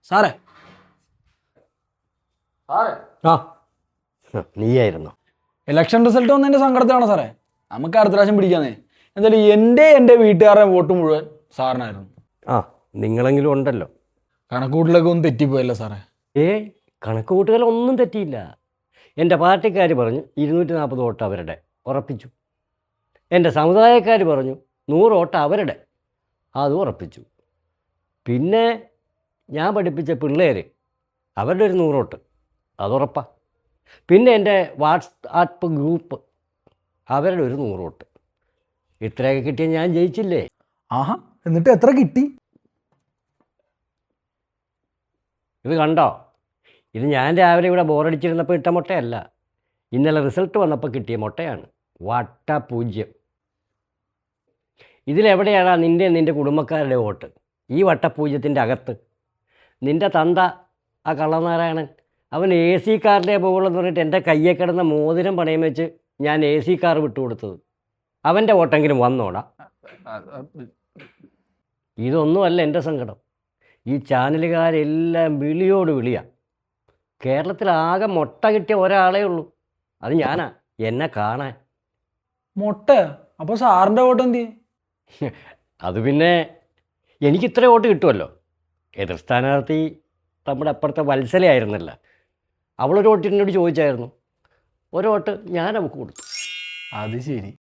സാറേ സാറേ ആ നീയായിരുന്നു. ഇലക്ഷൻ റിസൾട്ട് വന്നതിൻ്റെ സങ്കടത്തിലാണ് സാറേ. നമുക്ക് അടുത്ത പ്രാവശ്യം പിടിക്കാന്നേ. എന്തായാലും എൻ്റെ വീട്ടുകാരുടെ വോട്ട് മുഴുവൻ സാറിനായിരുന്നു. ആ നിങ്ങളെങ്കിലും ഉണ്ടല്ലോ. കണക്കൂട്ടിലൊക്കെ ഒന്ന് തെറ്റിപ്പോയല്ലോ സാറേ. കണക്ക് കൂട്ടുകാരൊന്നും തെറ്റിയില്ല. എൻ്റെ പാർട്ടിക്കാർ പറഞ്ഞു 240 വോട്ട് അവരുടെ ഉറപ്പിച്ചു. എൻ്റെ സമുദായക്കാർ പറഞ്ഞു 100 വോട്ട് അവരുടെ അതും ഉറപ്പിച്ചു. പിന്നെ ഞാൻ പഠിപ്പിച്ച പിള്ളേർ അവരുടെ ഒരു 100 വോട്ട് അതുറപ്പാണ്. പിന്നെ എൻ്റെ വാട്സാപ്പ് ഗ്രൂപ്പ് അവരുടെ ഒരു 100 വോട്ട്. ഇത്രയൊക്കെ കിട്ടിയാൽ ഞാൻ ജയിച്ചില്ലേ? ആഹാ, എന്നിട്ട് എത്ര കിട്ടി? ഇത് കണ്ടോ? ഇത് ഞാൻ രാവിലെ ഇവിടെ ബോറടിച്ചിരുന്നപ്പോൾ ഇട്ട മുട്ടയല്ല, ഇന്നലെ റിസൾട്ട് വന്നപ്പോൾ കിട്ടിയ മുട്ടയാണ്. വട്ട 0. ഇതിലെവിടെയാണ് നിൻ്റെ കുടുംബക്കാരുടെ വോട്ട്? ഈ വട്ട 0-ൻ്റെ അകത്ത്. നിൻ്റെ തന്ത ആ കള്ളനാരായണൻ അവൻ AC കാറിൻ്റെ പോകുള്ളെന്ന് പറഞ്ഞിട്ട് എൻ്റെ കയ്യെ കിടന്ന മോതിരം പണയം വെച്ച് ഞാൻ AC കാർ വിട്ടുകൊടുത്തത്. അവൻ്റെ വോട്ടെങ്കിലും വന്നോടാ? ഇതൊന്നുമല്ല എൻ്റെ സങ്കടം. ഈ ചാനലുകാരെല്ലാം വിളിയോട് വിളിയാണ്. കേരളത്തിലാകെ മുട്ട കിട്ടിയ ഒരാളേ ഉള്ളൂ, അത് ഞാനാ. എന്നെ കാണാൻ. മുട്ട? അപ്പോൾ സാറിൻ്റെ വോട്ട് എന്ത് ചെയ്യും? അത് പിന്നെ എനിക്ക് ഇത്ര വോട്ട് കിട്ടുമല്ലോ. എതിർ സ്ഥാനാർത്ഥി നമ്മുടെ അപ്പുറത്തെ വത്സലയായിരുന്നല്ല, അവളൊരു വോട്ട് എന്നോട് ചോദിച്ചായിരുന്നു. ഒരു വോട്ട് ഞാൻ അവൾക്ക് കൊടുത്തു. അത് ശരി.